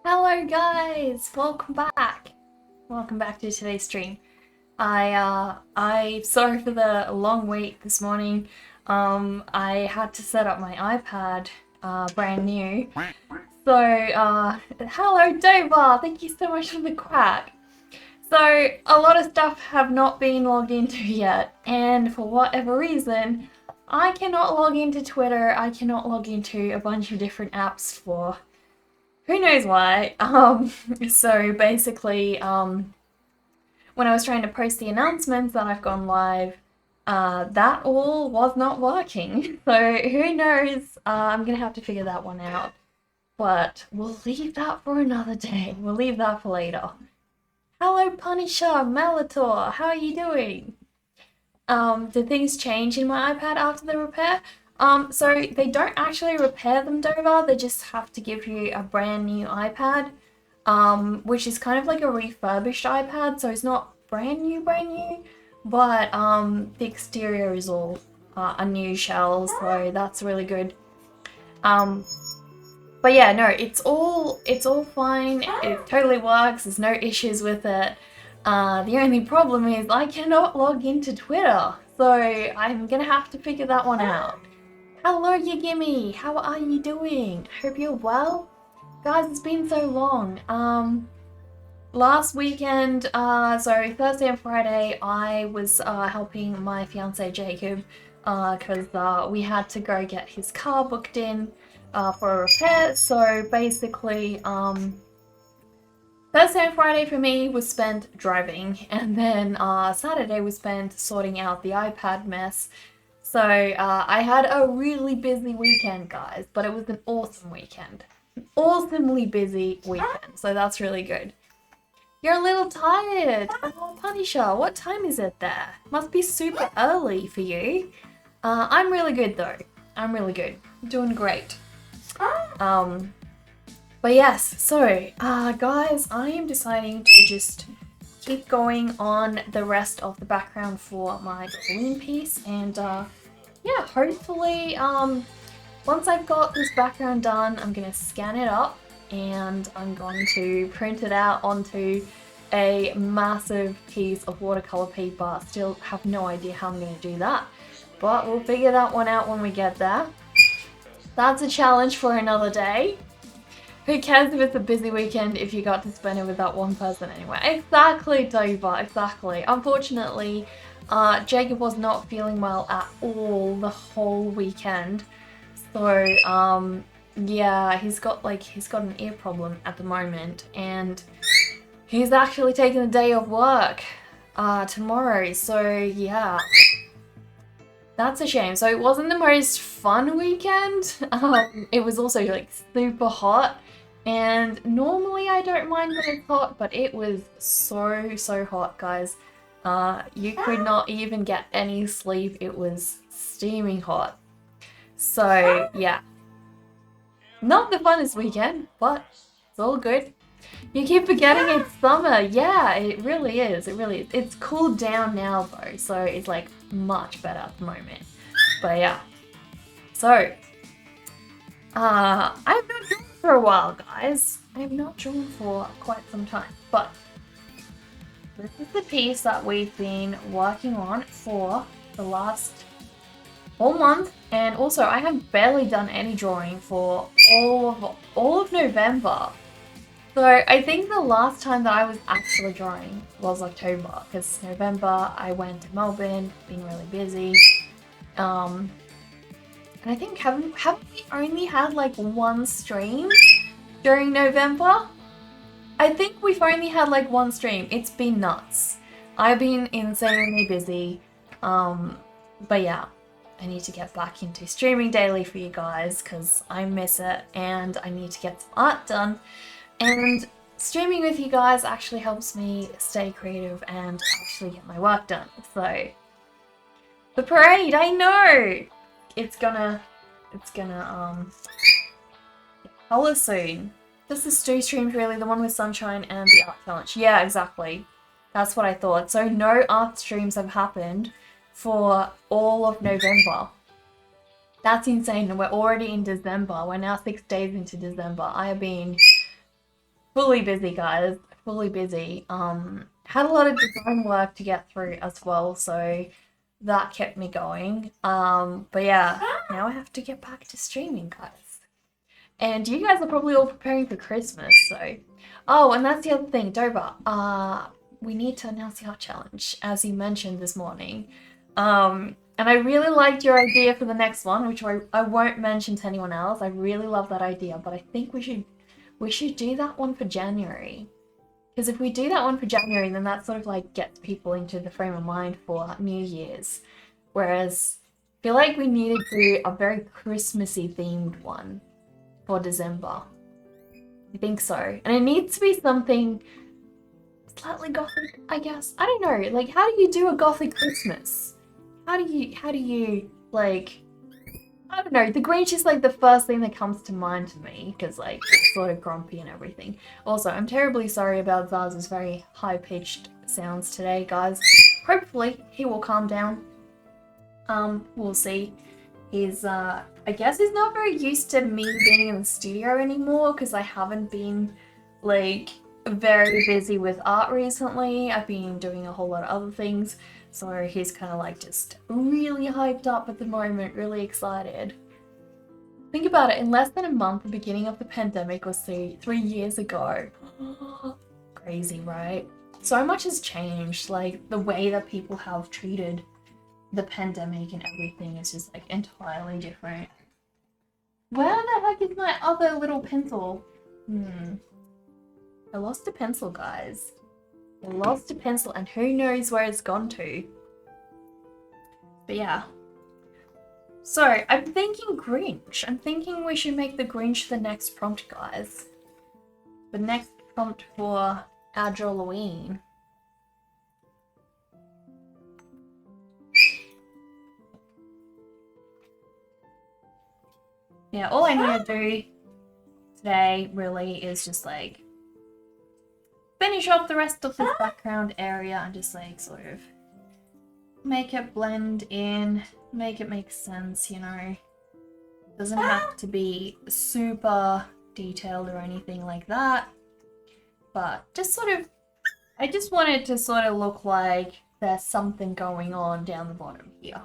Hello guys, welcome back. Welcome back to today's stream. I sorry for the long wait this morning. I had to set up my iPad, brand new. So, hello Dover, thank you so much for the quack. So, a lot of stuff have not been logged into yet, and for whatever reason, I cannot log into Twitter, I cannot log into a bunch of different apps for who knows why. So basically, when I was trying to post the announcements that I've gone live, that all was not working. So who knows? I'm gonna have to figure that one out. But we'll leave that for another day. We'll leave that for later. Hello, Punisher, Malator, how are you doing? Did things change in my iPad after the repair? So they don't actually repair them, Dover, they just have to give you a brand new iPad, which is kind of like a refurbished iPad, so it's not brand new, but the exterior is all a new shell, so that's really good. But yeah, no, it's all fine, it totally works, there's no issues with it. The only problem is I cannot log into Twitter, so I'm gonna have to figure that one out. Hello, Yagimi! How are you doing? Hope you're well? Guys, it's been so long. Last weekend, so Thursday and Friday, I was helping my fiance Jacob because we had to go get his car booked in for a repair. So basically, Thursday and Friday for me was spent driving, and then Saturday was spent sorting out the iPad mess. So I had a really busy weekend, guys, but it was an awesome weekend. An awesomely busy weekend, so that's really good. You're a little tired. Oh, Punisher, what time is it there? Must be super early for you. I'm really good though. I'm really good. Doing great. But yes, so guys, I am deciding to just keep going on the rest of the background for my Drawlloween piece, and yeah, hopefully once I've got this background done, I'm gonna scan it up and I'm going to print it out onto a massive piece of watercolor paper. Still have no idea how I'm gonna do that, but we'll figure that one out when we get there. That's a challenge for another day. Who cares if it's a busy weekend if you got to spend it with that one person anyway? Exactly, Dover, exactly. Unfortunately, Jacob was not feeling well at all the whole weekend. So, yeah, he's got an ear problem at the moment, and he's actually taking a day off work tomorrow. So, yeah. That's a shame. So it wasn't the most fun weekend. It was also like super hot, and normally I don't mind when it's hot, but it was so hot, guys. You could not even get any sleep. It was steaming hot. So yeah, not the funnest weekend, but it's all good. You keep forgetting it's summer. Yeah, it really is. It really is. It's cooled down now though, so it's like much better at the moment. But yeah. So, I have not drawn for a while, guys. I have not drawn for quite some time, but this is the piece that we've been working on for the last whole month, and also I have barely done any drawing for all of November. So I think the last time that I was actually drawing was October, because November I went to Melbourne, been really busy. And I think haven't we only had like one stream during November? I think we've only had like one stream. It's been nuts. I've been insanely busy. But yeah, I need to get back into streaming daily for you guys because I miss it, and I need to get some art done. And streaming with you guys actually helps me stay creative and actually get my work done. So the parade, I know! It's gonna color soon. Just the stew streams really, the one with sunshine and the art challenge. Yeah, exactly. That's what I thought. So no art streams have happened for all of November. That's insane, and we're already in December. We're now 6 days into December. I have been fully busy, guys. Fully busy. Had a lot of design work to get through as well, so that kept me going. But yeah, now I have to get back to streaming, guys. And you guys are probably all preparing for Christmas, so. Oh, and that's the other thing, Dover. We need to announce the art challenge, as you mentioned this morning. And I really liked your idea for the next one, which I won't mention to anyone else. I really love that idea, but I think we should do that one for January. Because if we do that one for January, then that sort of like gets people into the frame of mind for New Year's. Whereas I feel like we need to do a very Christmassy themed one for December. I think so. And it needs to be something slightly gothic, I guess. I don't know. Like, how do you do a gothic Christmas? How do you like, I don't know, the Grinch is like the first thing that comes to mind to me, because like it's sort of grumpy and everything. Also, I'm terribly sorry about Zazu's very high-pitched sounds today, guys. Hopefully he will calm down. We'll see. He's I guess he's not very used to me being in the studio anymore, because I haven't been like very busy with art recently. I've been doing a whole lot of other things. So he's kind of like just really hyped up at the moment, really excited. Think about it, in less than a month, the beginning of the pandemic was 3 years ago. Crazy, right? So much has changed, like the way that people have treated the pandemic and everything is just like entirely different. Where the heck is my other little pencil? I lost a pencil, guys. I lost a pencil and who knows where it's gone to. But yeah. So, I'm thinking Grinch. I'm thinking we should make the Grinch the next prompt, guys. The next prompt for our Drawlloween. Yeah, all I need to do today really is just like finish off the rest of this background area and just like sort of make it blend in, make it make sense, you know. Doesn't have to be super detailed or anything like that, but just sort of, I just want it to sort of look like there's something going on down the bottom here.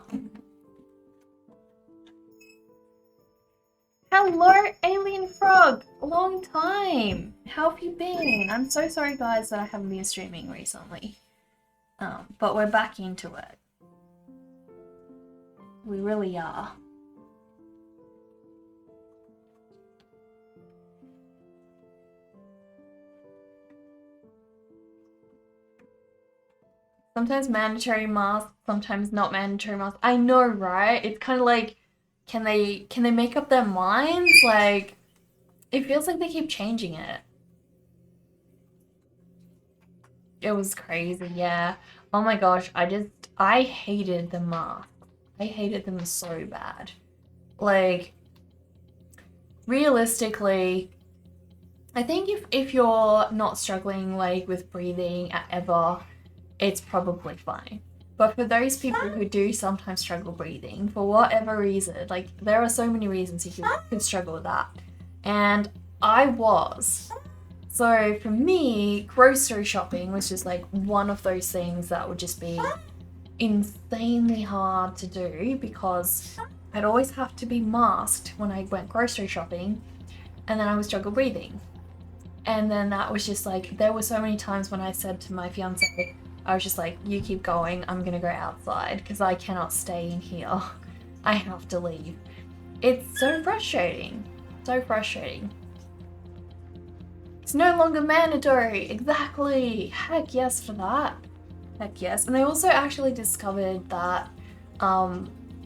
Hello, Alien Frog! Long time! How have you been? I'm so sorry, guys, that I haven't been streaming recently. But we're back into it. We really are. Sometimes mandatory masks, sometimes not mandatory masks. I know, right? It's kind of like, can they make up their minds? Like, it feels like they keep changing it. It was crazy, yeah. Oh my gosh, I hated the masks. I hated them so bad. Like, realistically, I think if you're not struggling like with breathing ever, it's probably fine. But for those people who do sometimes struggle breathing, for whatever reason, like there are so many reasons you could struggle with that. And I was. So for me, grocery shopping was just like one of those things that would just be insanely hard to do because I'd always have to be masked when I went grocery shopping, and then I would struggle breathing. And then that was just like, there were so many times when I said to my fiance, I was just like, you keep going, I'm gonna go outside because I cannot stay in here. I have to leave. It's so frustrating. So frustrating. It's no longer mandatory. Exactly. Heck yes for that. Heck yes. And they also actually discovered that,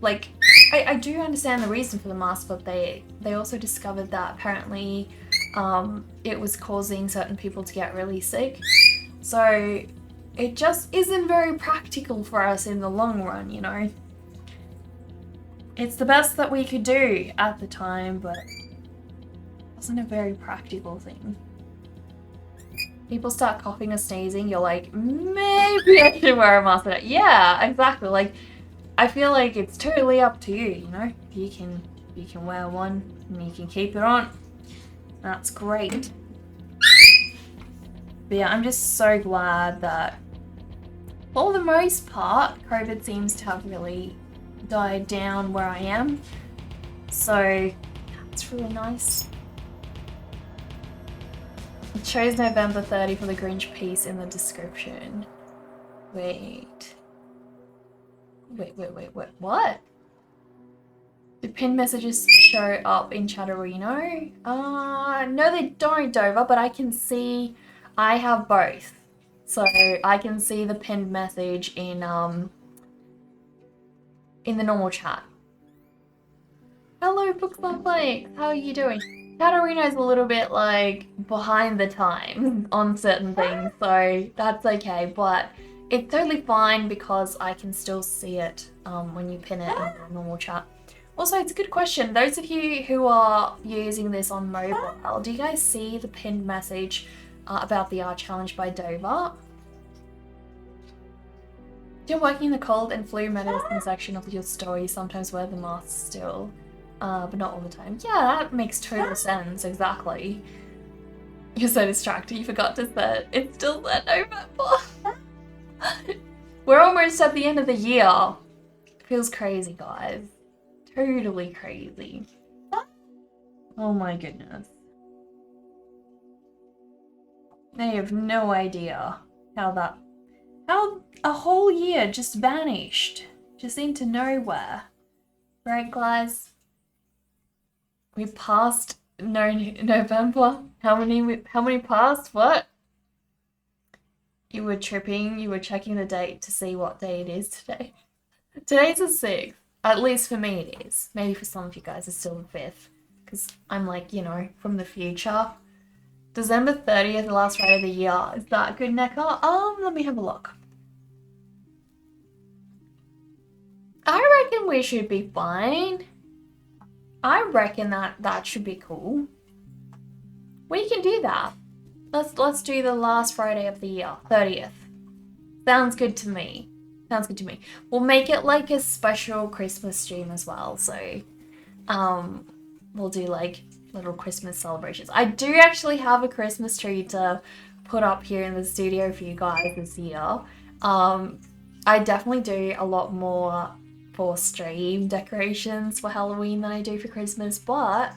like, I do understand the reason for the mask, but they also discovered that apparently it was causing certain people to get really sick. So it just isn't very practical for us in the long run, you know. It's the best that we could do at the time, but it wasn't a very practical thing. People start coughing or sneezing, you're like, maybe I should wear a mask. Yeah, exactly. Like, I feel like it's totally up to you, you know. You can wear one and you can keep it on. That's great. But yeah, I'm just so glad that for the most part, COVID seems to have really died down where I am. So it's really nice. It shows November 30 for the Grinch piece in the description. Wait, what? Do pinned messages show up in Chatterino? No they don't, Dover, but I can see, I have both. So I can see the pinned message in the normal chat. Hello, Books on Flakes, how are you doing? Chatterino's a little bit like behind the times on certain things, so that's okay, but it's totally fine because I can still see it when you pin it in the normal chat. Also, it's a good question. Those of you who are using this on mobile, do you guys see the pinned message about the art challenge by Dover? You're working in the cold and flu medicine section of your store, you sometimes wear the mask still, but not all the time. Yeah, that makes total sense, exactly. You're so distracted, you forgot to set. It's still set November. We're almost at the end of the year. It feels crazy, guys. Totally crazy. Oh my goodness. I have no idea how a whole year just vanished. Just into nowhere. Right, guys? We passed November. How many passed? What? You were tripping, you were checking the date to see what day it is today. Today's the 6th. At least for me it is. Maybe for some of you guys it's still the 5th. Because I'm like, you know, from the future. December 30th, the last Friday of the year. Is that good, Necker? Let me have a look. I reckon we should be fine. I reckon that should be cool. We can do that. Let's do the last Friday of the year, 30th. Sounds good to me. Sounds good to me. We'll make it like a special Christmas stream as well. So, we'll do like little Christmas celebrations. I do actually have a Christmas tree to put up here in the studio for you guys this year. I definitely do a lot more for stream decorations for Halloween than I do for Christmas, but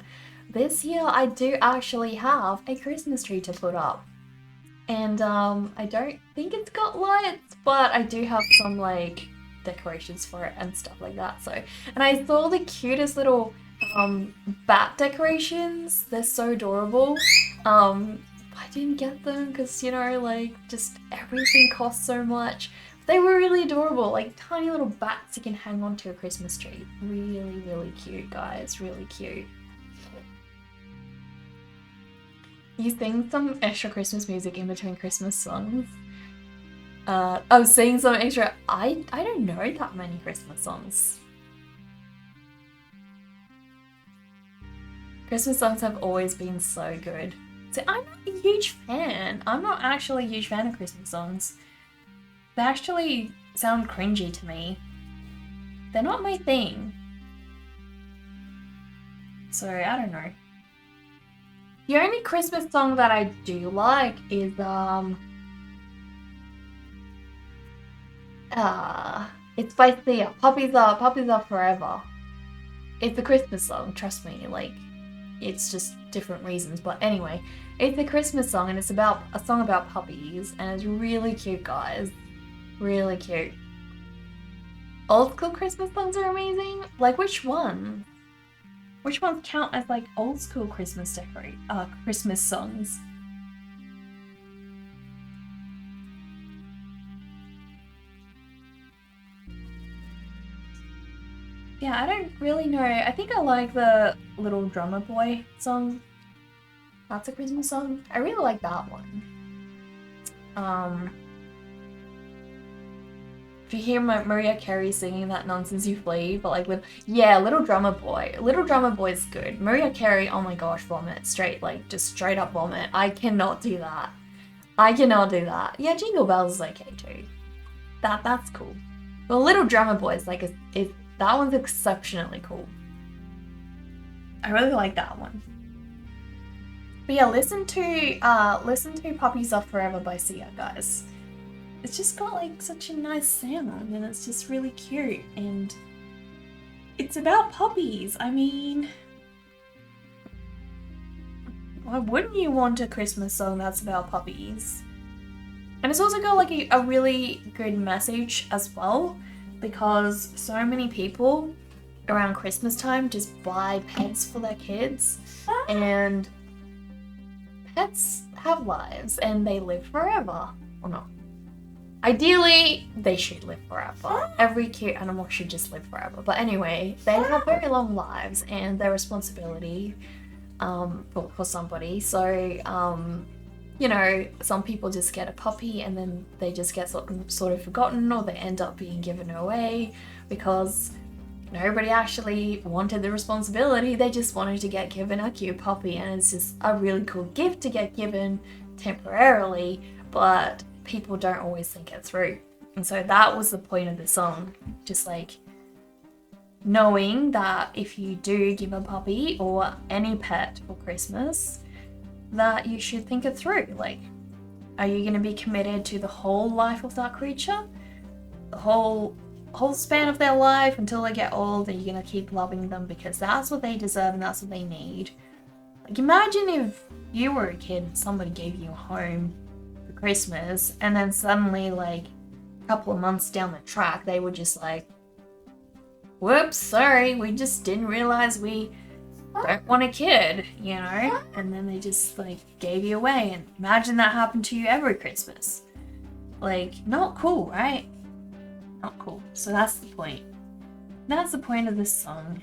this year I do actually have a Christmas tree to put up. And I don't think it's got lights, but I do have some like decorations for it and stuff like that. So, and I saw the cutest little bat decorations. They're so adorable. I didn't get them because, you know, like just everything costs so much. They were really adorable, like tiny little bats you can hang onto a Christmas tree. Really, really cute, guys. Really cute. You sing some extra Christmas music in between Christmas songs? Sing some extra. I don't know that many Christmas songs. Christmas songs have always been so good. So I'm not a huge fan. I'm not actually a huge fan of Christmas songs. They actually sound cringy to me. They're not my thing. So I don't know. The only Christmas song that I do like is it's by Sia. Puppies are forever. It's a Christmas song, trust me, like it's just different reasons, but anyway, it's a Christmas song and it's about a song about puppies and it's really cute, guys. Really cute. Old school Christmas songs are amazing. Like which one? Which ones count as like old school Christmas Christmas songs? Yeah, I don't really know. I think I like the Little Drummer Boy song. That's a Christmas song. I really like that one. If you hear Maria Carey singing that Nonsense You Flee, but like with, yeah, Little Drummer Boy. Little Drummer Boy's good. Maria Carey, oh my gosh, vomit. Straight, like, just straight up vomit. I cannot do that. I cannot do that. Yeah, Jingle Bells is okay too. That's cool. But Little Drummer Boy is like, that one's exceptionally cool. I really like that one. But yeah, listen to Puppies Are Forever by Sia, guys. It's just got like such a nice sound and it's just really cute and it's about puppies. I mean, why wouldn't you want a Christmas song that's about puppies? And it's also got like a really good message as well, because so many people around Christmas time just buy pets for their kids, and pets have lives and they live forever. Or not. Ideally, they should live forever. Every cute animal should just live forever. But anyway, they have very long lives and their responsibility for somebody. So, you know, some people just get a puppy and then they just get sort of forgotten, or they end up being given away because nobody actually wanted the responsibility. They just wanted to get given a cute puppy, and it's just a really cool gift to get given temporarily, but people don't always think it through. And so that was the point of the song, just like knowing that if you do give a puppy or any pet for Christmas, that you should think it through. Like, are you going to be committed to the whole life of that creature? The whole span of their life until they get old, and you're going to keep loving them because that's what they deserve and that's what they need? Like, imagine if you were a kid and somebody gave you a home for Christmas, and then suddenly, like, a couple of months down the track, they were just like, whoops, sorry, we just didn't realize we don't want a kid, you know? And then they just, like, gave you away. And imagine that happened to you every Christmas. Like, not cool, right? Not cool. So that's the point. That's the point of this song.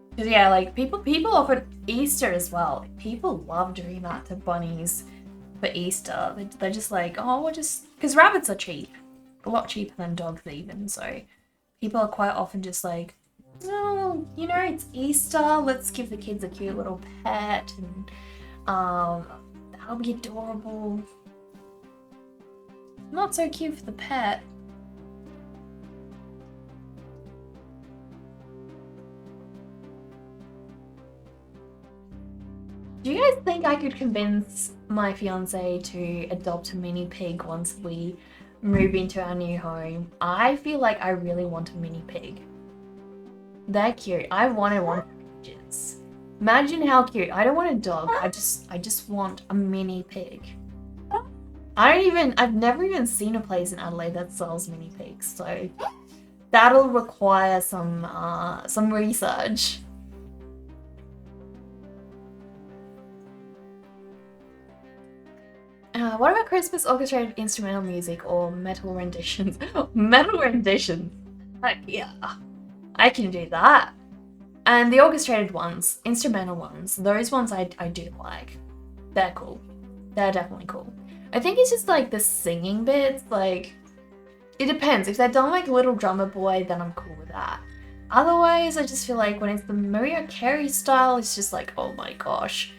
Because yeah, like, people offer Easter as well. People love doing that to bunnies for Easter. They're just like, oh, we'll just... Because rabbits are cheap. A lot cheaper than dogs even. So people are quite often just like, oh, you know, it's Easter, let's give the kids a cute little pet, and that'll be adorable. Not so cute for the pet. Do you guys think I could convince my fiance to adopt a mini pig once we move into our new home? I feel like I really want a mini pig. They're cute. I wanted one for ages. Imagine how cute. I don't want a dog. I just want a mini pig. I've never even seen a place in Adelaide that sells mini pigs, so that'll require some research. What about Christmas orchestrated instrumental music or metal renditions? Metal renditions. Heck yeah. I can do that. And the orchestrated ones, instrumental ones, those ones I do like. They're cool. They're definitely cool. I think it's just like the singing bits, like, it depends. If they're done like Little Drummer Boy, then I'm cool with that. Otherwise, I just feel like when it's the Mariah Carey style, it's just like, oh my gosh.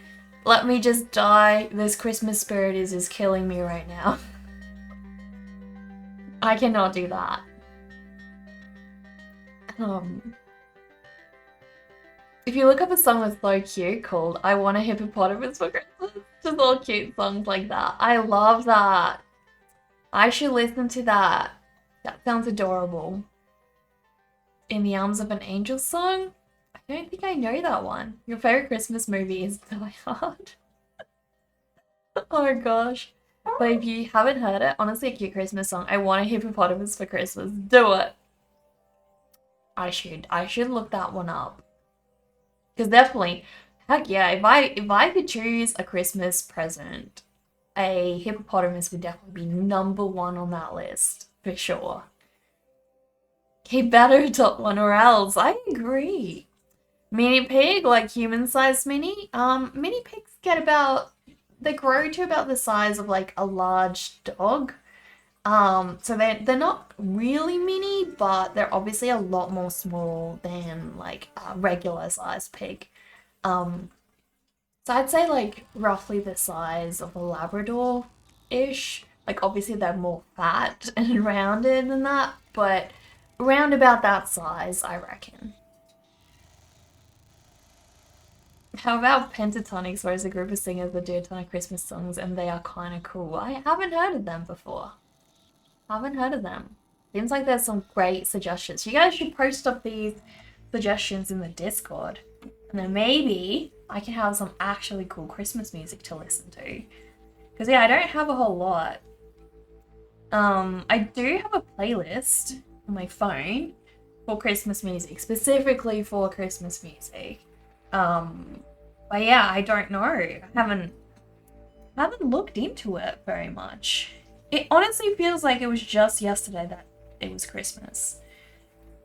Let me just die. This Christmas spirit is just killing me right now. I cannot do that. If you look up a song that's so cute called I Want a Hippopotamus for Christmas, just all cute songs like that. I love that. I should listen to that. That sounds adorable. In the Arms of an Angel song? I don't think I know that one. Your favorite Christmas movie is Die Hard. Oh gosh. But if you haven't heard it, honestly a cute Christmas song. I Want a Hippopotamus for Christmas. Do it. I should look that one up. Because definitely, heck yeah, if I could choose a Christmas present, a hippopotamus would definitely be #1 on that list, for sure. Okay, better adopt one or else. I agree. Mini pig, like human-sized mini. Mini pigs they grow to about the size of like a large dog. So they're not really mini, but they're obviously a lot more small than like a regular sized pig. So I'd say like roughly the size of a Labrador-ish. Like obviously they're more fat and rounded than that, but around about that size, I reckon. How about pentatonics, where it's a group of singers that do a ton of Christmas songs and they are kind of cool? I haven't heard of them before. Haven't heard of them. Seems like there's some great suggestions. You guys should post up these suggestions in the Discord. And then maybe I can have some actually cool Christmas music to listen to. Because yeah, I don't have a whole lot. I do have a playlist on my phone for Christmas music, specifically for Christmas music. But yeah, I don't know. I haven't looked into it very much. It honestly feels like it was just yesterday that it was Christmas.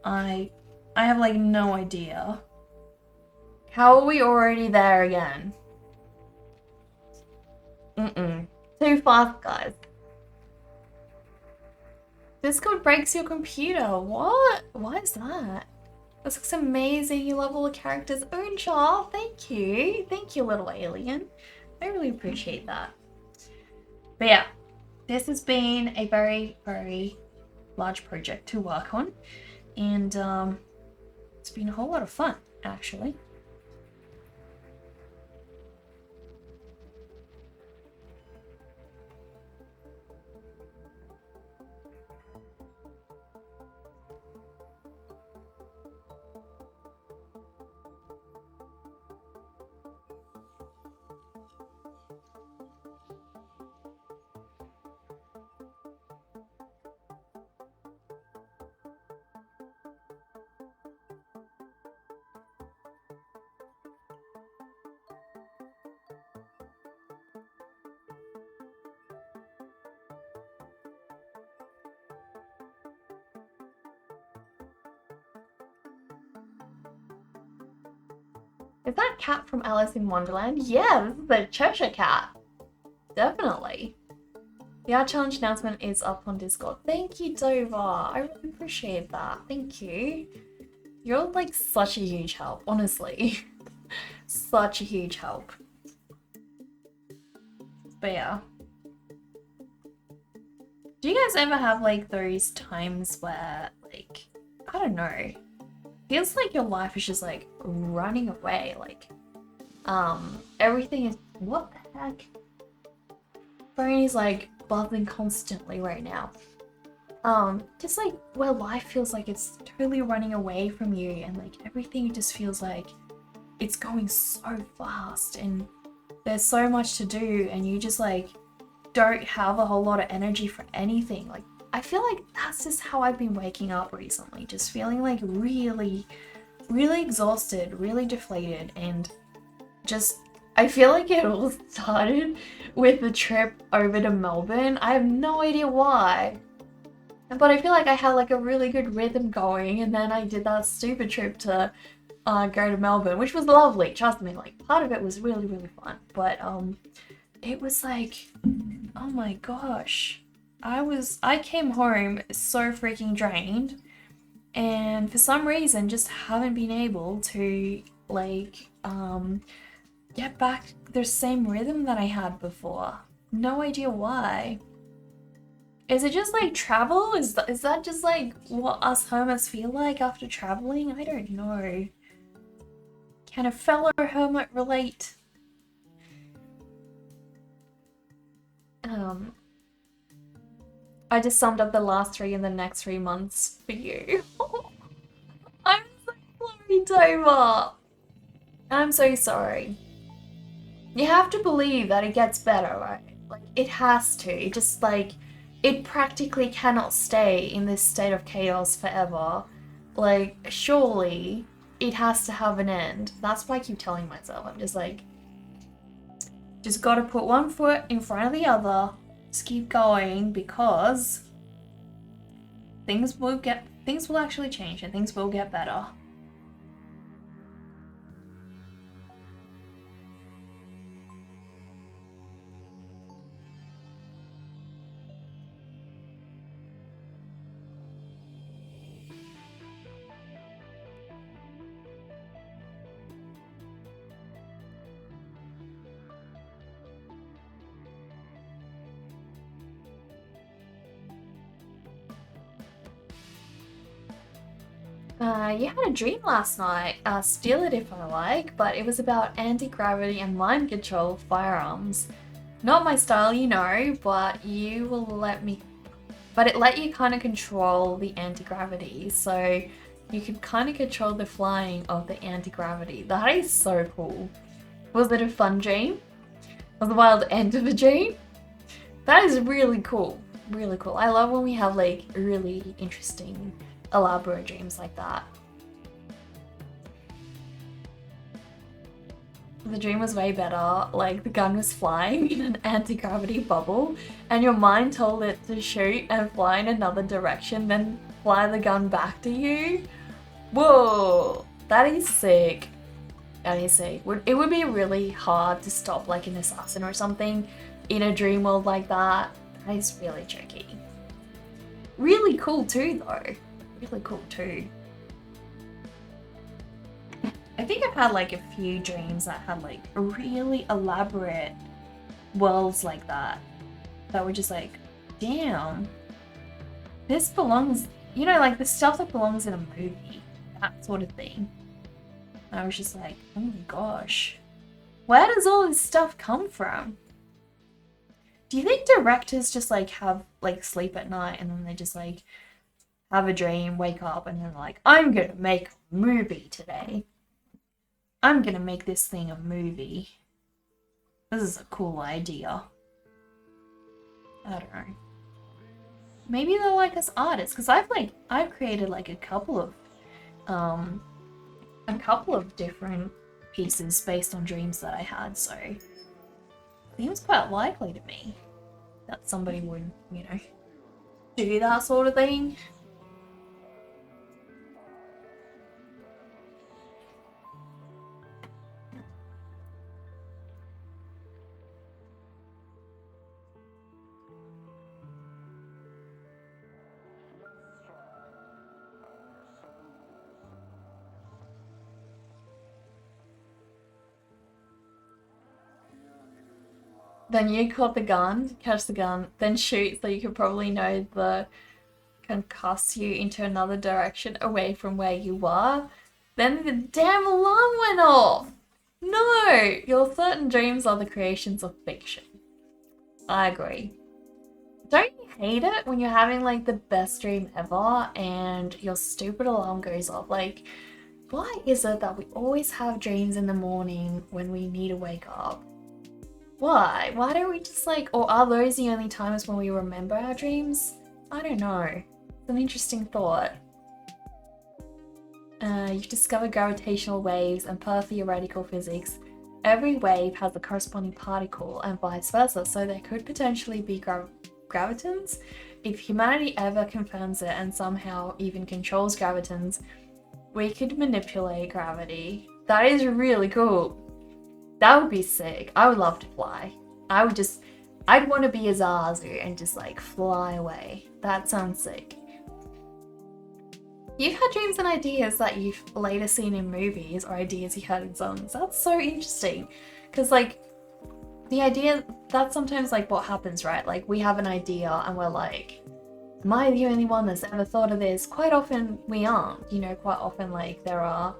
I have like no idea. How are we already there again? Too fast, guys. Discord breaks your computer. What? Why is that? This looks amazing. You love all the characters. Uncha, thank you. Thank you, little alien. I really appreciate that. But yeah, this has been a very, very large project to work on. And it's been a whole lot of fun, actually. Is that cat from Alice in Wonderland? Yeah, this is the Cheshire cat. Definitely. The art challenge announcement is up on Discord. Thank you, Dover. I really appreciate that. Thank you. You're like such a huge help, honestly. Such a huge help. But yeah. Do you guys ever have like those times where like, I don't know, feels like your life is just like running away, like everything is, what the heck? Phone is like buzzing constantly right now. Just like where life feels like it's totally running away from you and like everything just feels like it's going so fast and there's so much to do and you just like don't have a whole lot of energy for anything. Like I feel like that's just how I've been waking up recently, just feeling like really, really exhausted, really deflated, and just I feel like it all started with the trip over to Melbourne. I have no idea why, but I feel like I had like a really good rhythm going, and then I did that stupid trip to go to Melbourne, which was lovely, trust me, like part of it was really, really fun, but it was like, oh my gosh, I came home so freaking drained, and for some reason just haven't been able to like get back the same rhythm that I had before. No idea why. Is it just like travel? Is that just like what us hermits feel like after traveling? I don't know. Can a fellow hermit relate? I just summed up the last 3 and the next 3 months for you. I'm so sorry, Dover. I'm so sorry. You have to believe that it gets better, right? Like, it has to. It just, like, it practically cannot stay in this state of chaos forever. Like, surely it has to have an end. That's what I keep telling myself. I'm just like, just gotta put one foot in front of the other. Just keep going because things will actually change and things will get better. You had a dream last night. Steal it if I like, but it was about anti-gravity and mind control firearms. Not my style, you know, but you will let me. But it let you kind of control the anti-gravity, so you could kind of control the flying of the anti-gravity. That is so cool. Was it a fun dream? Was the wild end of a dream? That is really cool. Really cool. I love when we have like really interesting, elaborate dreams like that. The dream was way better. Like the gun was flying in an anti-gravity bubble and your mind told it to shoot and fly in another direction, then fly the gun back to you. Whoa, that is sick. That is sick. It would be really hard to stop like an assassin or something in a dream world like that. That is really tricky. Really cool too though. Really cool too. I think I've had like a few dreams that had like really elaborate worlds like that. That were just like, damn, this belongs, you know, like the stuff that belongs in a movie. That sort of thing. And I was just like, oh my gosh. Where does all this stuff come from? Do you think directors just like have like sleep at night and then they just like have a dream, wake up and then like, I'm gonna make a movie today. I'm gonna make this thing a movie. This is a cool idea. I don't know. Maybe they're like us artists, because I've created like a couple of different pieces based on dreams that I had, so it seems quite likely to me that somebody would, you know, do that sort of thing. Then you caught the gun, catch the gun, then shoot so you could probably know the concuss you into another direction away from where you were. Then the damn alarm went off! No! Your certain dreams are the creations of fiction. I agree. Don't you hate it when you're having like the best dream ever and your stupid alarm goes off? Like, why is it that we always have dreams in the morning when we need to wake up? Why? Why don't we just like, or are those the only times when we remember our dreams? I don't know. It's an interesting thought. You've discovered gravitational waves and per theoretical physics, every wave has a corresponding particle and vice versa, so there could potentially be gravitons. If humanity ever confirms it and somehow even controls gravitons, we could manipulate gravity. That is really cool. That would be sick. I would love to fly. I'd want to be a Zazu and just like fly away. That sounds sick. You've had dreams and ideas that you've later seen in movies or ideas you heard in songs. That's so interesting. Because like the idea, that's sometimes like what happens, right? Like we have an idea and we're like, am I the only one that's ever thought of this? Quite often we aren't. You know, quite often like there are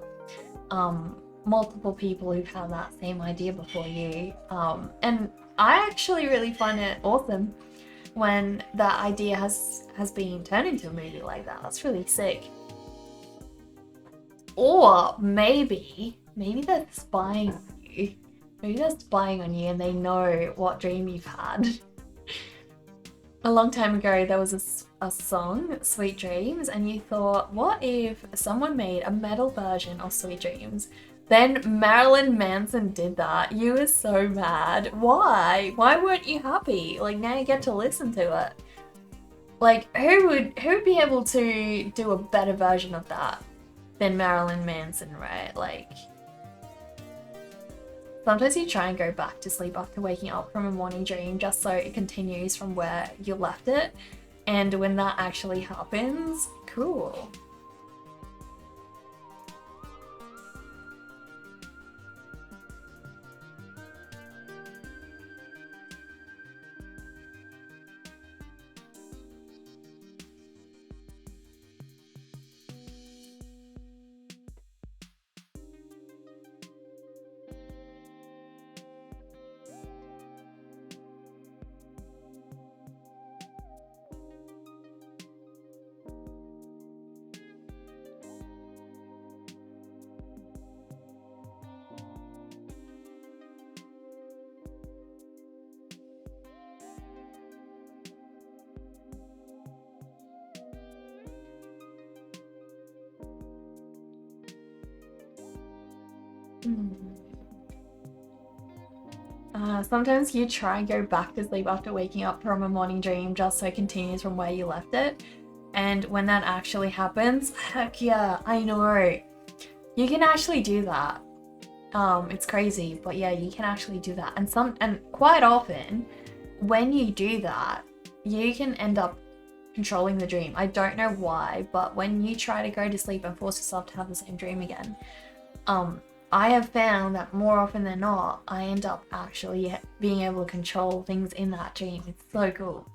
multiple people who've had that same idea before you. And I actually really find it awesome when that idea has been turned into a movie like that. That's really sick. Or maybe they're spying on you. Maybe they're spying on you and they know what dream you've had. A long time ago there was a song, Sweet Dreams, and you thought, what if someone made a metal version of Sweet Dreams? Then Marilyn Manson did that. You were so mad. Why? Why weren't you happy? Like now you get to listen to it. Like who would be able to do a better version of that than Marilyn Manson, right? Like sometimes you try and go back to sleep after waking up from a morning dream just so it continues from where you left it. And when that actually happens, cool. Sometimes you try and go back to sleep after waking up from a morning dream just so it continues from where you left it. And when that actually happens, heck yeah, I know. You can actually do that. It's crazy, but yeah, you can actually do that. And quite often, when you do that, you can end up controlling the dream. I don't know why, but when you try to go to sleep and force yourself to have the same dream again, I have found that more often than not, I end up actually being able to control things in that dream. It's so cool.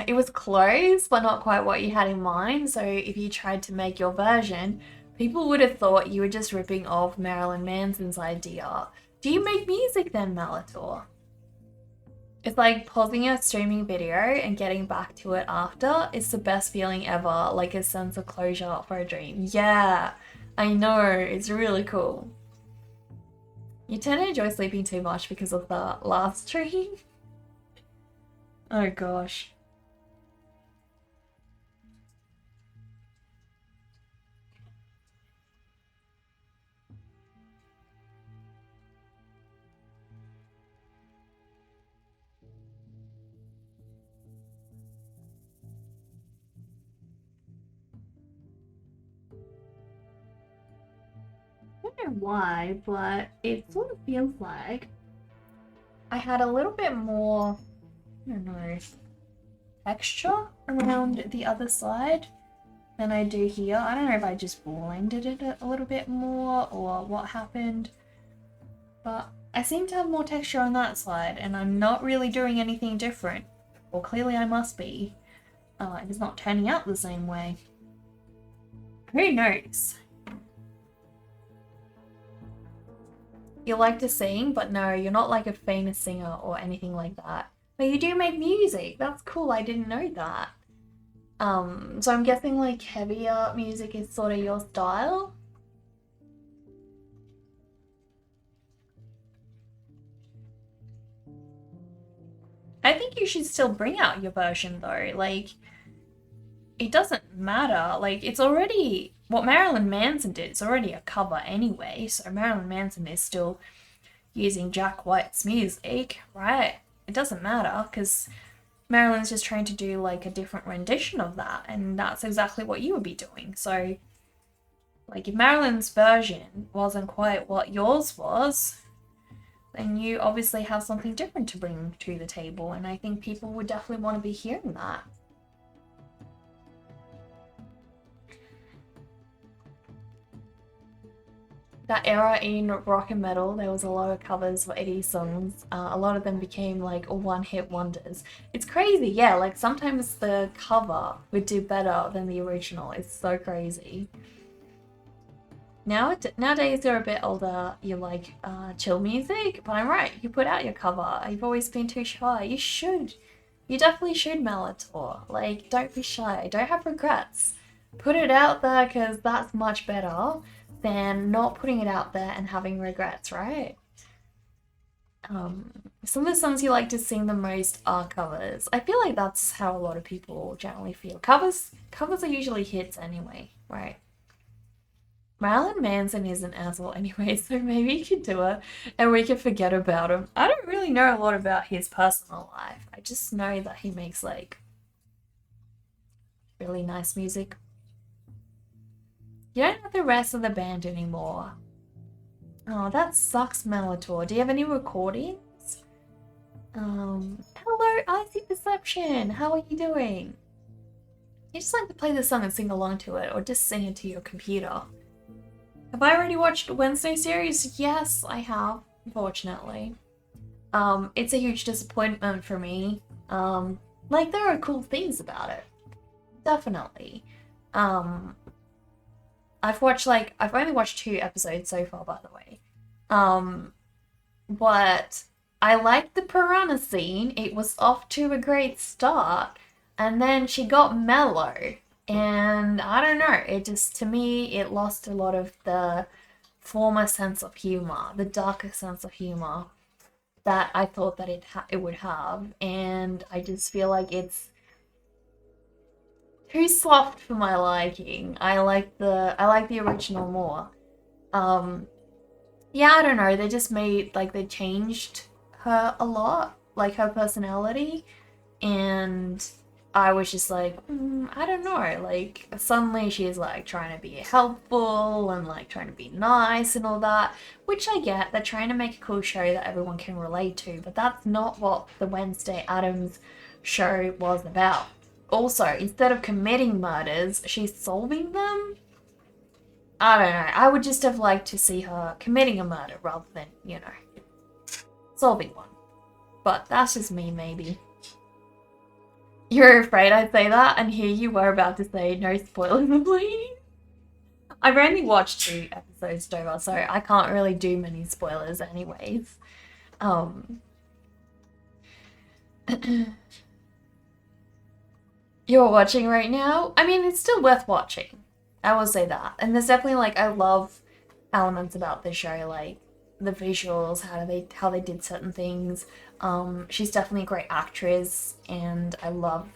It was close, but not quite what you had in mind. So if you tried to make your version, people would have thought you were just ripping off Marilyn Manson's idea. Do you make music then, Malator? It's like pausing a streaming video and getting back to it after is the best feeling ever, like a sense of closure for a dream. Yeah, I know, it's really cool. You tend to enjoy sleeping too much because of the last dream? Oh gosh. I don't know why, but it sort of feels like I had a little bit more, I don't know, texture around the other side than I do here. I don't know if I just blended it a little bit more or what happened, but I seem to have more texture on that side and I'm not really doing anything different. Or clearly I must be. It is not turning out the same way. Who knows? You like to sing, but no, you're not like a famous singer or anything like that. But you do make music. That's cool. I didn't know that. So I'm guessing like heavier music is sort of your style. I think you should still bring out your version though. Like, it doesn't matter. Like, it's already what Marilyn Manson did. It's already a cover anyway. So Marilyn Manson is still using Jack White's music, right? It doesn't matter because Marilyn's just trying to do like a different rendition of that, and that's exactly what you would be doing. So, like, if Marilyn's version wasn't quite what yours was, then you obviously have something different to bring to the table, and I think people would definitely want to be hearing that. That era in rock and metal, there was a lot of covers for 80s songs. A lot of them became like one-hit wonders. It's crazy, yeah, like sometimes the cover would do better than the original. It's so crazy. Nowadays you're a bit older, you like chill music, but I'm right, you put out your cover. You've always been too shy. You should. You definitely should, Malator. Like, don't be shy. Don't have regrets. Put it out there because that's much better than not putting it out there and having regrets, right? Some of the songs you like to sing the most are covers. I feel like that's how a lot of people generally feel. Covers are usually hits anyway, right? Marilyn Manson is an asshole anyway, so maybe you could do it and we can forget about him. I don't really know a lot about his personal life. I just know that he makes like really nice music. You don't have the rest of the band anymore. Oh, that sucks, Melator. Do you have any recordings? Hello, Icy Perception. How are you doing? You just like to play the song and sing along to it, or just sing it to your computer. Have I already watched Wednesday series? Yes, I have, unfortunately. It's a huge disappointment for me. Like, there are cool things about it. Definitely. I've only watched 2 episodes so far, by the way. But I liked the piranha scene. It was off to a great start. And then she got mellow. And I don't know, it just, to me, it lost a lot of the former sense of humor, the darker sense of humor that I thought that it would have. And I just feel like it's too soft for my liking. I like the original more. Yeah, I don't know. They just made like they changed her a lot, like her personality, and I was just like, I don't know. Like suddenly she's like trying to be helpful and like trying to be nice and all that, which I get. They're trying to make a cool show that everyone can relate to, but that's not what the Wednesday Addams show was about. Also, instead of committing murders, she's solving them. I don't know. I would just have liked to see her committing a murder rather than, you know, solving one. But that's just me, maybe. You're afraid I'd say that, and here you were about to say no spoilers, please. I've only watched 2 episodes, Dover, so I can't really do many spoilers anyways. You're watching right now? I mean, it's still worth watching. I will say that. And there's definitely, like, I love elements about this show, like the visuals, how they did certain things. She's definitely a great actress, and I love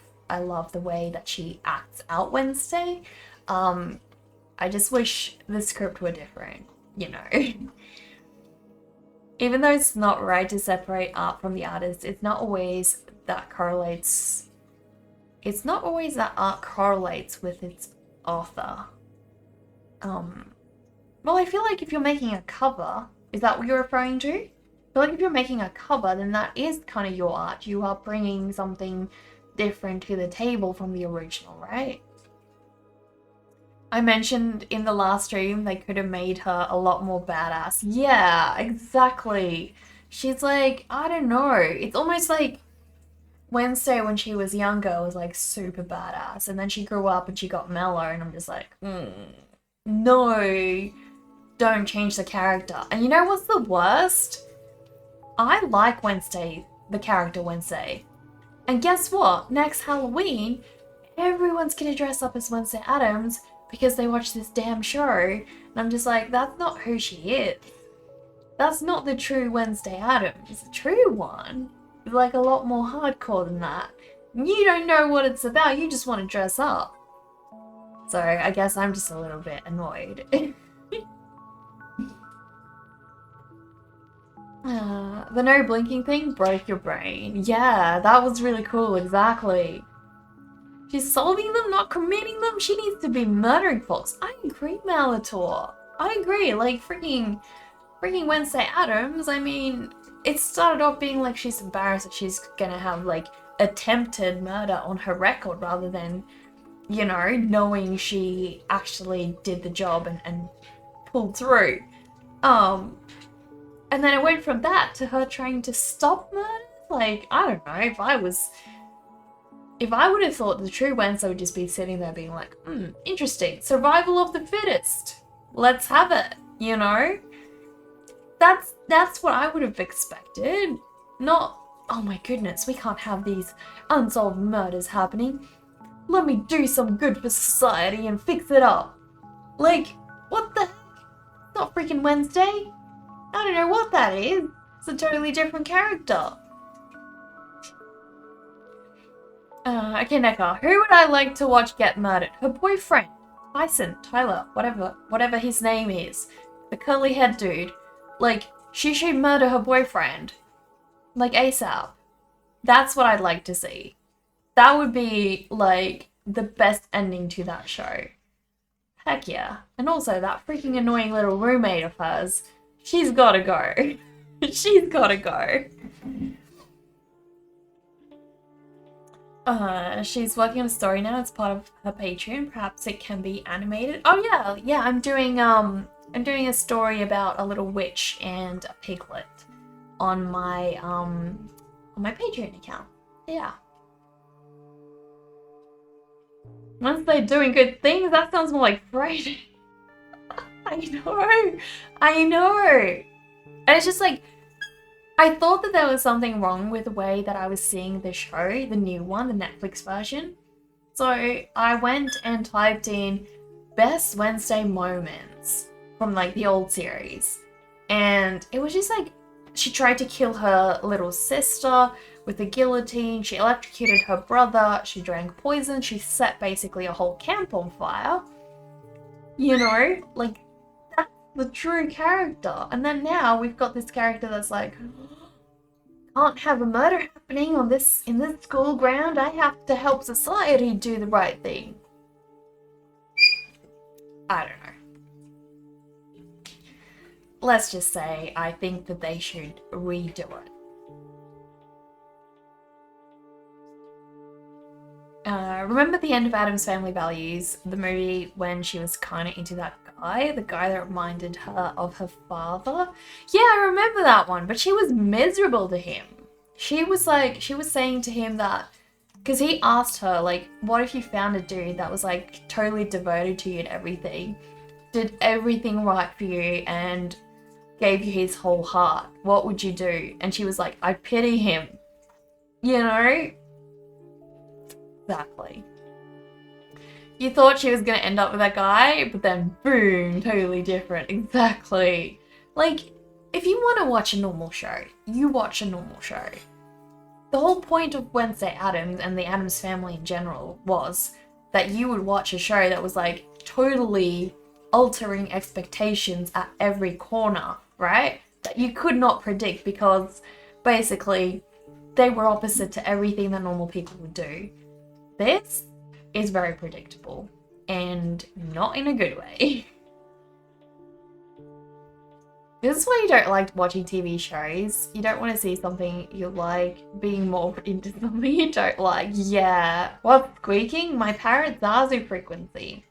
the way that she acts out Wednesday. I just wish the script were different, you know. Even though it's not right to separate art from the artist, it's not always that art correlates with its author. Well, I feel like if you're making a cover, is that what you're referring to? I feel like if you're making a cover, then that is kind of your art. You are bringing something different to the table from the original, right? I mentioned in the last stream they could have made her a lot more badass. Yeah, exactly. She's like, I don't know. It's almost like Wednesday when she was younger was like super badass, and then she grew up and she got mellow, and I'm just like, no, don't change the character. And you know what's the worst? I like Wednesday, the character Wednesday. And guess what? Next Halloween, everyone's gonna dress up as Wednesday Addams because they watch this damn show. And I'm just like, that's not who she is. That's not the true Wednesday Addams. The true one is like a lot more hardcore than that. You don't know what it's about, you just want to dress up. So I guess I'm just a little bit annoyed. The no blinking thing broke your brain. Yeah, that was really cool, exactly. She's solving them, not committing them. She needs to be murdering folks. I agree, Malator. I agree, like freaking Wednesday Addams. I mean, it started off being like she's embarrassed that she's gonna have like attempted murder on her record rather than, you know, knowing she actually did the job and pulled through. And then it went from that to her trying to stop murder. Like, I don't know, if I would have thought the true Wednesday would just be sitting there being like, interesting, survival of the fittest. Let's have it, you know? That's what I would have expected. Not, oh my goodness, we can't have these unsolved murders happening. Let me do some good for society and fix it up. Like, what the heck? Not freaking Wednesday. I don't know what that is. It's a totally different character. Okay, Necker. Who would I like to watch get murdered? Her boyfriend. Tyler, whatever his name is. The curly head dude. Like, she should murder her boyfriend. Like, ASAP. That's what I'd like to see. That would be, like, the best ending to that show. Heck yeah. And also, that freaking annoying little roommate of hers. She's gotta go. She's gotta go. She's working on a story now. It's part of her Patreon. Perhaps it can be animated. Oh yeah. I'm doing a story about a little witch and a piglet on my Patreon account. Yeah. Once they're doing good things, that sounds more like Friday. I know. And it's just like, I thought that there was something wrong with the way that I was seeing the show, the new one, the Netflix version. So I went and typed in best Wednesday moments from like the old series. And it was just like she tried to kill her little sister with a guillotine. She electrocuted her brother. She drank poison. She set basically a whole camp on fire. You know, like, that's the true character. And then now we've got this character that's like, can't have a murder happening in this school ground. I have to help society do the right thing. I don't know. Let's just say I think that they should redo it. Remember the end of Addams Family Values, the movie, when she was kind of into that guy, the guy that reminded her of her father? Yeah, I remember that one, but she was miserable to him. She was saying to him that, because he asked her, like, what if you found a dude that was like totally devoted to you and everything, did everything right for you and gave you his whole heart, what would you do? And she was like, I pity him. You know? Exactly. You thought she was going to end up with that guy, but then boom, totally different. Exactly. Like, if you want to watch a normal show, you watch a normal show. The whole point of Wednesday Addams and the Addams family in general was that you would watch a show that was like totally altering expectations at every corner, right? That you could not predict because basically they were opposite to everything that normal people would do. This is very predictable and not in a good way. This is why you don't like watching TV shows. You don't want to see something you like being more into something you don't like. Yeah. What's squeaking? My parrot Zazu frequency.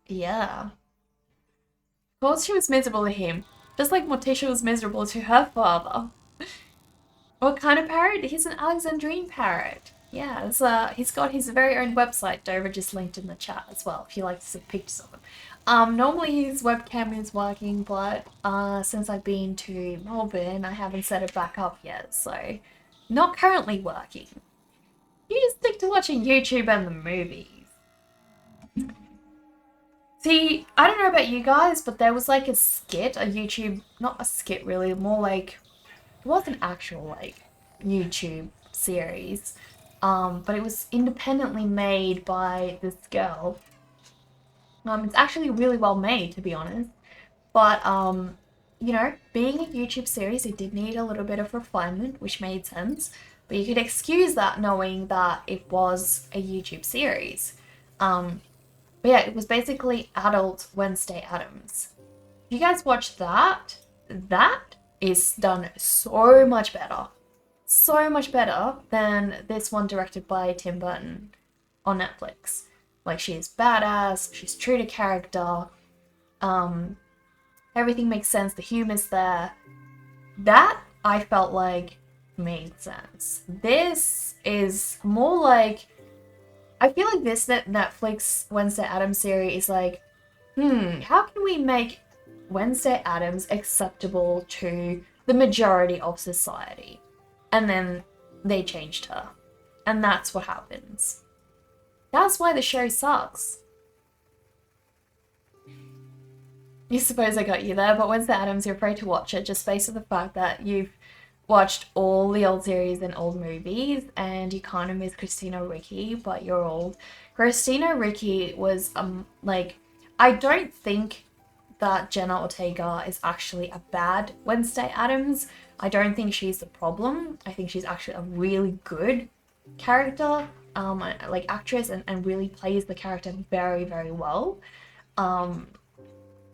Yeah. Of course she was miserable to him, just like Morticia was miserable to her father. What kind of parrot? He's an Alexandrine parrot. Yeah, he's got his very own website. Dover just linked in the chat as well, if you like to see pictures of him. Normally his webcam is working, but since I've been to Melbourne, I haven't set it back up yet, so not currently working. You just stick to watching YouTube and the movies. See, I don't know about you guys, but there was like a skit, not a skit really, more like, it wasn't actual like YouTube series, but it was independently made by this girl. It's actually really well made, to be honest, but you know, being a YouTube series, it did need a little bit of refinement, which made sense, but you could excuse that knowing that it was a YouTube series. But yeah, it was basically adult Wednesday Addams. If you guys watch that, that is done so much better. So much better than this one directed by Tim Burton on Netflix. Like, she's badass, she's true to character, everything makes sense, the humor's there. That, I felt like, made sense. This is more like, I feel like this Netflix Wednesday Addams series is like, how can we make Wednesday Addams acceptable to the majority of society? And then they changed her. And that's what happens. That's why the show sucks. You suppose I got you there, but Wednesday Addams, you're afraid to watch it just based on the fact that you've watched all the old series and old movies and you kind of miss Christina Ricci, but you're old. Christina Ricci was, like, I don't think that Jenna Ortega is actually a bad Wednesday Addams. I don't think she's the problem. I think she's actually a really good character, like actress, and really plays the character very, very well.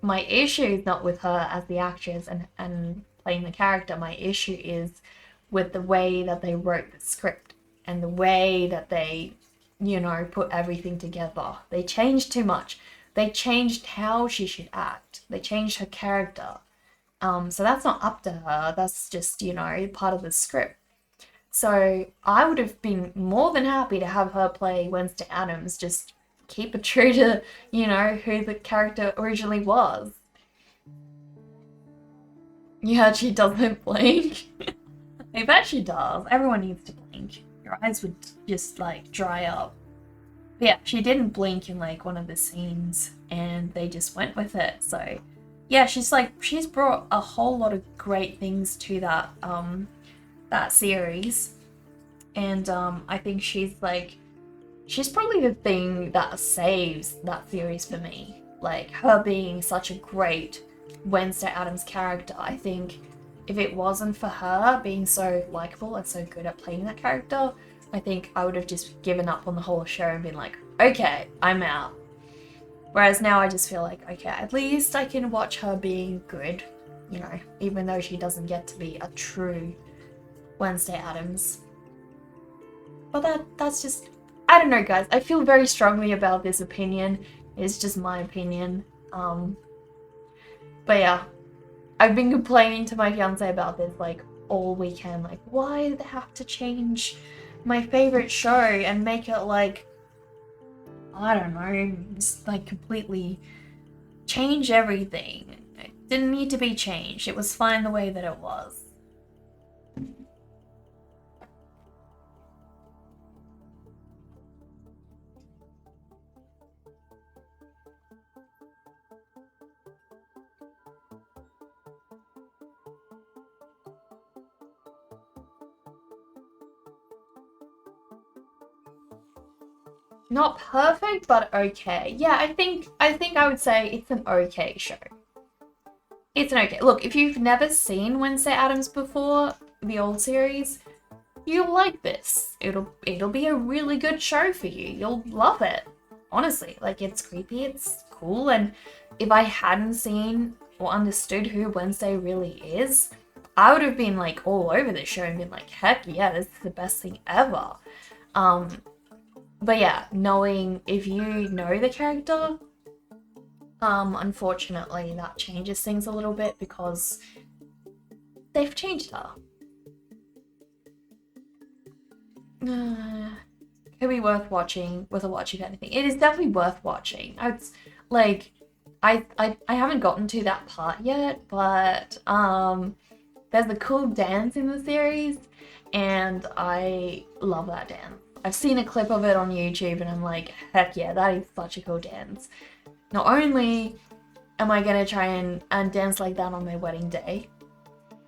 My issue is not with her as the actress and playing the character. My issue is with the way that they wrote the script and the way that they, you know, put everything together. They changed too much. They changed how she should act. They changed her character. So that's not up to her. That's just, you know, part of the script. So I would have been more than happy to have her play Wednesday Addams. Just keep it true to, you know, who the character originally was. Yeah, she doesn't blink. I bet she does. Everyone needs to blink. Your eyes would just, like, dry up. But yeah, she didn't blink in, like, one of the scenes, and they just went with it, so yeah, she's brought a whole lot of great things to that series. And I think she's probably the thing that saves that series for me. Like, her being such a great Wednesday Addams character. I think if it wasn't for her being so likable and so good at playing that character, I think I would have just given up on the whole show and been like, okay, I'm out. Whereas now I just feel like, okay, at least I can watch her being good, you know, even though she doesn't get to be a true Wednesday Addams. But that's just, I don't know, guys. I feel very strongly about this opinion. It's just my opinion. But yeah, I've been complaining to my fiance about this like all weekend. Like, why do they have to change my favorite show and make it like, I don't know, just like completely change everything. It didn't need to be changed. It was fine the way that it was. Not perfect, but okay. Yeah, I think I would say it's an okay show. It's an okay. Look, if you've never seen Wednesday Addams before, the old series, you'll like this. It'll be a really good show for you. You'll love it. Honestly, like, it's creepy, it's cool, and if I hadn't seen or understood who Wednesday really is, I would have been like all over this show and been like, heck yeah, this is the best thing ever. But yeah, knowing if you know the character, unfortunately that changes things a little bit because they've changed her. Could be worth watching, if anything. It is definitely worth watching. I haven't gotten to that part yet, but there's a cool dance in the series, and I love that dance. I've seen a clip of it on YouTube and I'm like, heck yeah, that is such a cool dance. Not only am I gonna try and dance like that on my wedding day,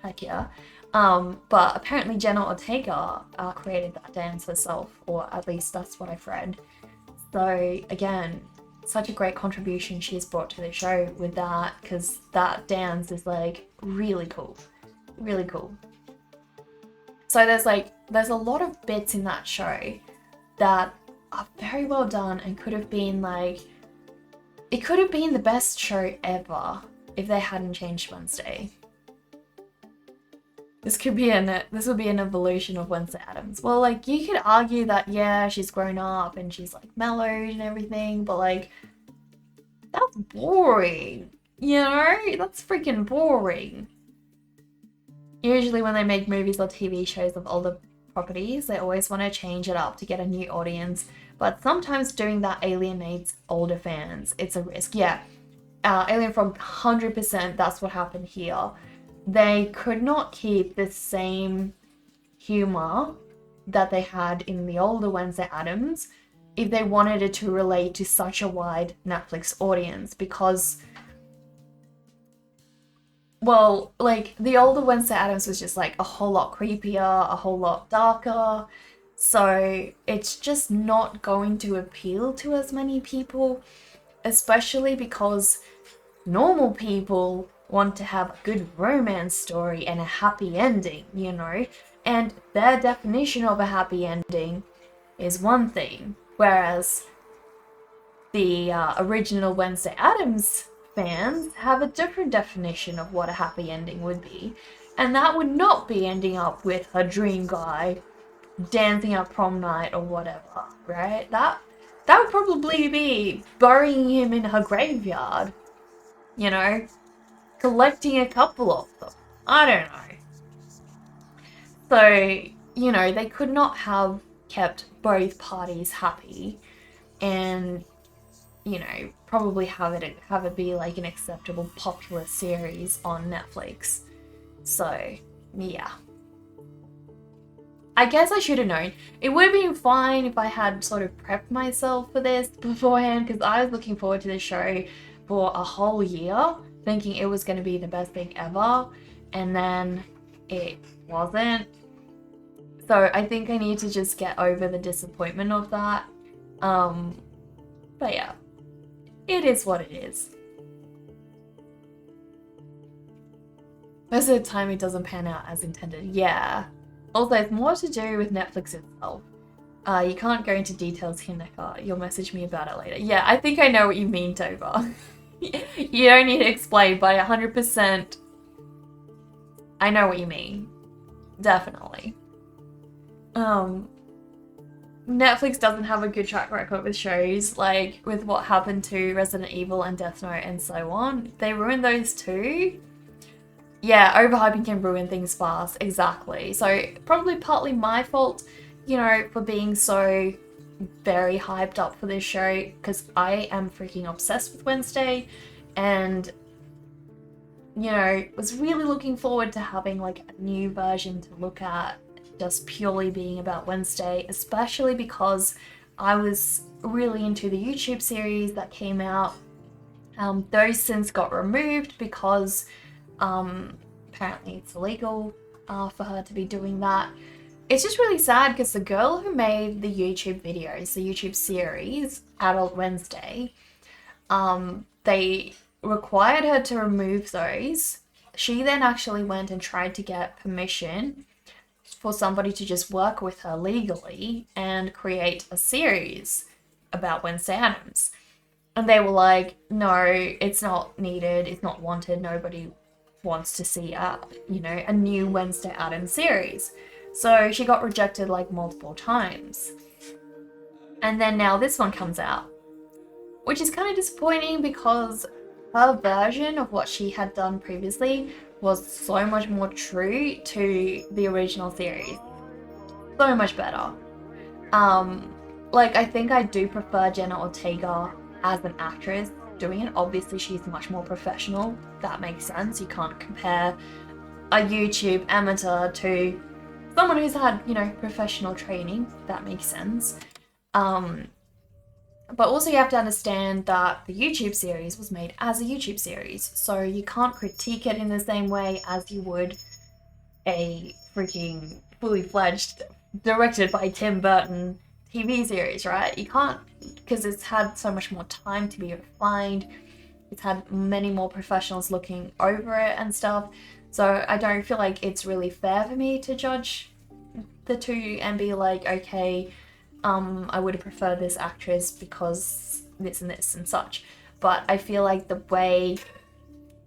heck yeah, but apparently Jenna Ortega created that dance herself, or at least that's what I've read. So again, such a great contribution she's brought to the show with that, because that dance is like really cool, really cool. So there's a lot of bits in that show that are very well done and could have been like, it could have been the best show ever if they hadn't changed Wednesday. This would be an evolution of Wednesday Addams. Well, like, you could argue that, yeah, she's grown up and she's like mellowed and everything, but like, that's boring, you know? That's freaking boring. Usually when they make movies or TV shows of older properties, they always want to change it up to get a new audience, but sometimes doing that alienates older fans. It's a risk. Yeah, Alien Frog, 100%, that's what happened here. They could not keep the same humor that they had in the older Wednesday Addams if they wanted it to relate to such a wide Netflix audience, because, well, like, the older Wednesday Addams was just like a whole lot creepier, a whole lot darker, so it's just not going to appeal to as many people, especially because normal people want to have a good romance story and a happy ending, you know? And their definition of a happy ending is one thing, whereas the original Wednesday Addams fans have a different definition of what a happy ending would be. And that would not be ending up with her dream guy dancing at prom night or whatever, right? That would probably be burying him in her graveyard, you know? Collecting a couple of them. I don't know. So, you know, they could not have kept both parties happy and, you know, probably have it be like an acceptable popular series on Netflix. So, yeah. I guess I should have known. It would have been fine if I had sort of prepped myself for this beforehand, because I was looking forward to the show for a whole year. thinking it was going to be the best thing ever, and then it wasn't. So I think I need to just get over the disappointment of that. But yeah, it is what it is. Most of the time it doesn't pan out as intended. Yeah. Also, it's more to do with Netflix itself. You can't go into details here, Necker. You'll message me about it later. Yeah, I think I know what you mean, Tova. You don't need to explain, but 100% I know what you mean. Definitely. Netflix doesn't have a good track record with shows, like with what happened to Resident Evil and Death Note and so on. They ruined those too. Yeah, overhyping can ruin things fast, exactly. So probably partly my fault, you know, for being so very hyped up for this show, because I am freaking obsessed with Wednesday, and you know, was really looking forward to having like a new version to look at, just purely being about Wednesday, especially because I was really into the YouTube series that came out. Those since got removed because apparently it's illegal for her to be doing that. It's just really sad because the girl who made the YouTube videos, the YouTube series, Adult Wednesday, they required her to remove those. She then actually went and tried to get permission for somebody to just work with her legally and create a series about Wednesday Addams. And they were like, no, it's not needed, it's not wanted, nobody wants to see a new Wednesday Addams series. So she got rejected like multiple times. And then now this one comes out, which is kind of disappointing because her version of what she had done previously was so much more true to the original series. So much better. Like, I think I do prefer Jenna Ortega as an actress doing it. Obviously, she's much more professional. That makes sense. You can't compare a YouTube amateur to someone who's had, you know, professional training. That makes sense. But also you have to understand that the YouTube series was made as a YouTube series, so you can't critique it in the same way as you would a freaking fully fledged, directed by Tim Burton TV series, right? You can't, because it's had so much more time to be refined. It's had many more professionals looking over it and stuff. So I don't feel like it's really fair for me to judge the two and be like, okay, I would have preferred this actress because this and this and such. But I feel like the way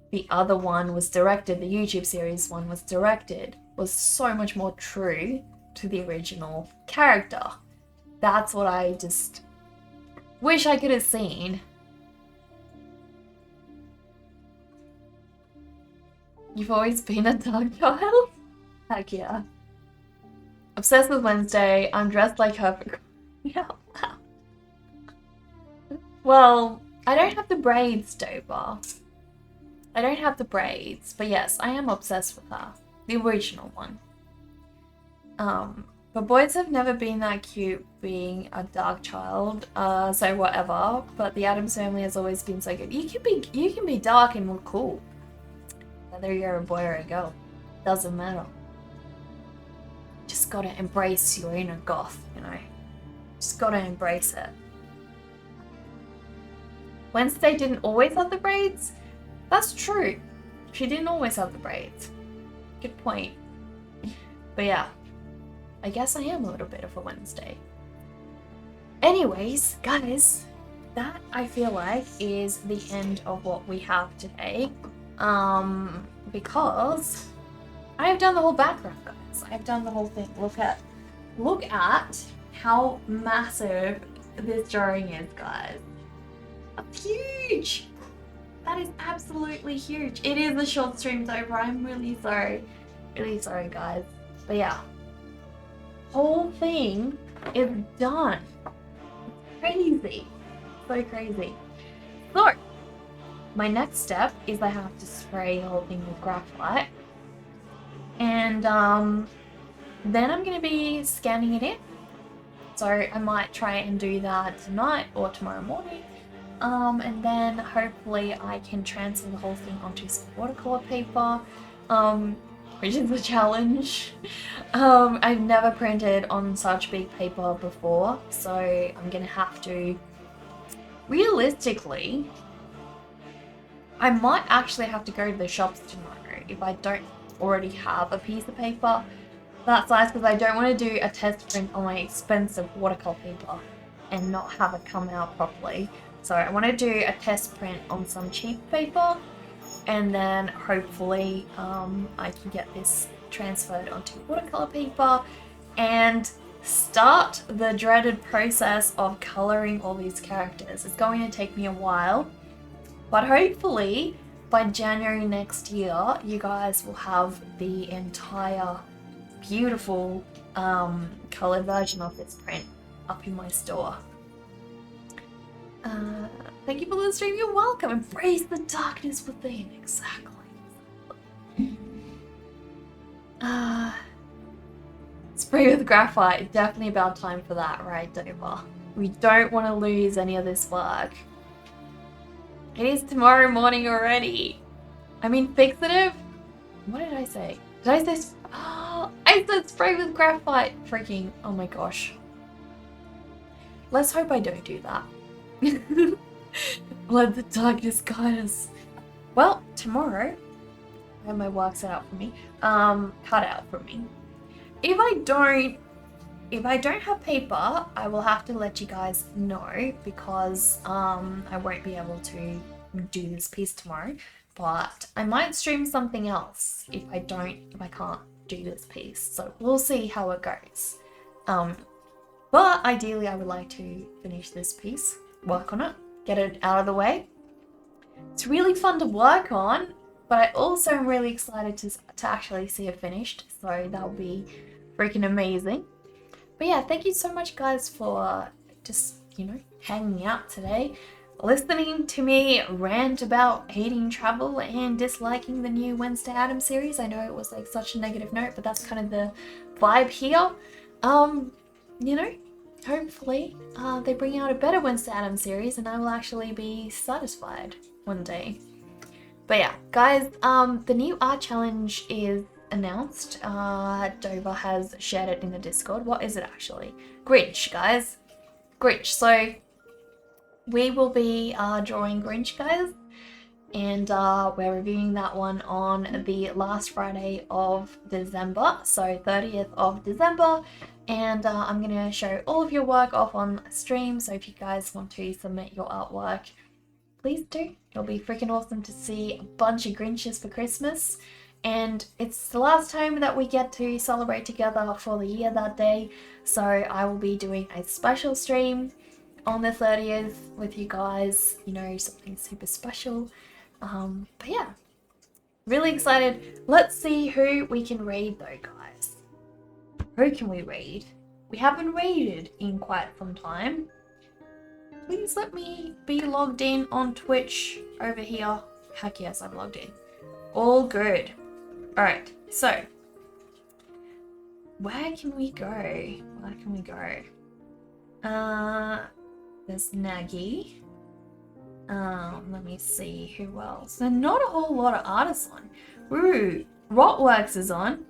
the other one was directed, the YouTube series one was directed, was so much more true to the original character. That's what I just wish I could have seen. You've always been a dark child? Heck yeah. Obsessed with Wednesday, I'm dressed like her for yeah. Well, I don't have the braids, Dover. I don't have the braids, but yes, I am obsessed with her. The original one. But boys have never been that cute being a dark child, so whatever. But the Addams family has always been so good. You can be dark and look cool. Whether you're a boy or a girl. Doesn't matter. Just gotta embrace your inner goth, you know. Just gotta embrace it. Wednesday didn't always have the braids? That's true. She didn't always have the braids. Good point. But yeah, I guess I am a little bit of a Wednesday. Anyways, guys, that I feel like is the end of what we have today. Because I've done the whole background, guys. I've done the whole thing. Look at how massive this drawing is, guys. It's huge. That is absolutely huge. It is a short stream though, but I'm really sorry. Really sorry, guys. But yeah, whole thing is done. It's crazy. So crazy. So, my next step is I have to spray the whole thing with graphite. And then I'm going to be scanning it in. So I might try and do that tonight or tomorrow morning. And then hopefully I can transfer the whole thing onto some watercolor paper, which is a challenge. I've never printed on such big paper before, so I'm gonna have to, realistically, I might actually have to go to the shops tomorrow if I don't already have a piece of paper that size, because I don't want to do a test print on my expensive watercolor paper and not have it come out properly. So I want to do a test print on some cheap paper, and then hopefully I can get this transferred onto watercolor paper and start the dreaded process of coloring all these characters. It's going to take me a while, but hopefully by January next year, you guys will have the entire beautiful colored version of this print up in my store. Thank you for the stream. You're welcome. Embrace the darkness within. Exactly. Spray with graphite. Definitely about time for that, right, Dover? We don't want to lose any of this work. It is tomorrow morning already. I mean, fixative? What did I say? Did I say... Oh, I said spray with graphite. Freaking... Oh my gosh. Let's hope I don't do that. Let the darkness guide us. Well, tomorrow, I have my work set out for me. Cut out for me. If I don't have paper, I will have to let you guys know, because I won't be able to do this piece tomorrow. But I might stream something else if I can't do this piece. So we'll see how it goes. But ideally I would like to finish this piece, work on it, get it out of the way. It's really fun to work on, but I also am really excited to actually see it finished. So that'll be freaking amazing. But yeah, thank you so much guys for just, you know, hanging out today, listening to me rant about hating travel and disliking the new Wednesday Addams series. I know it was like such a negative note, but that's kind of the vibe here. You know, hopefully they bring out a better Wednesday Addams series and I will actually be satisfied one day. But yeah, guys, the new art challenge is announced. Dover has shared it in the Discord. What is it actually? Grinch, guys. Grinch. So we will be drawing Grinch, guys, and we're reviewing that one on the last Friday of December, so 30th of December, and I'm gonna show all of your work off on stream. So if you guys want to submit your artwork, please do. It'll be freaking awesome to see a bunch of Grinches for Christmas. And it's the last time that we get to celebrate together for the year that day. So I will be doing a special stream on the 30th with you guys, you know, something super special. But yeah, really excited. Let's see who we can raid though, guys. Who can we raid? We haven't raided in quite some time. Please let me be logged in on Twitch over here. Heck yes, I'm logged in. All good. Alright, so where can we go? Where can we go? There's Nagy. Let me see who else. There's not a whole lot of artists on. Ooh, Rotworks is on.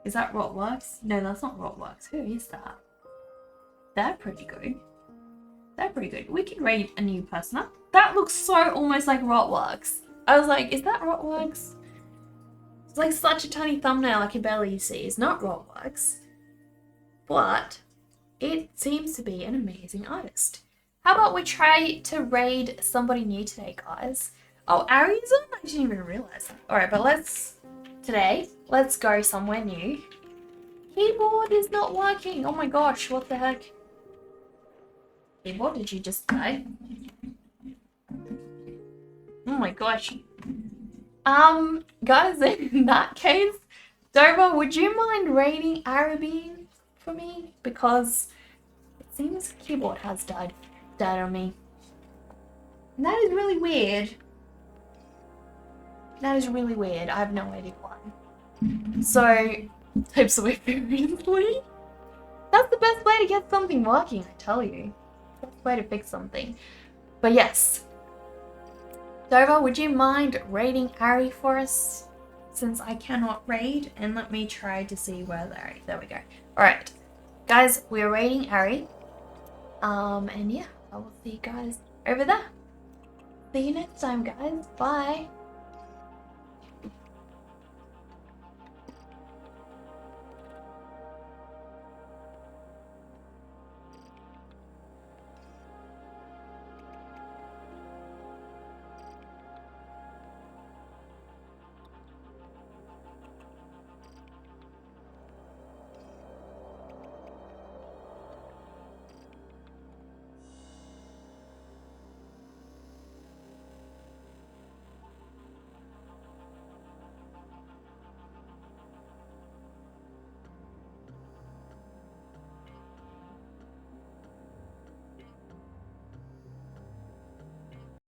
Is that Rotworks? No, that's not Rotworks. Who is that? They're pretty good. They're pretty good. We can raid a new person up. That looks so almost like Rotworks. I was like, is that Rotworks? It's like such a tiny thumbnail I can barely see. It's not Rotworks. But it seems to be an amazing artist. How about we try to raid somebody new today, guys? Oh, Ari's on? I didn't even realize that. Alright, but let's go somewhere new. Keyboard is not working. Oh my gosh, what the heck? Keyboard, did you just die? Oh my gosh. Guys, in that case, Dover, would you mind raiding Arabine for me? Because it seems keyboard has died on me. And that is really weird. That is really weird. I have no idea why. So, types away furiously. That's the best way to get something working, I tell you. That's way to fix something. But yes. Dover, would you mind raiding Ari for us? Since I cannot raid, and let me try to see where the Ari. There we go. Alright. Guys, we're raiding Ari. And yeah, I will see you guys over there. See you next time, guys. Bye.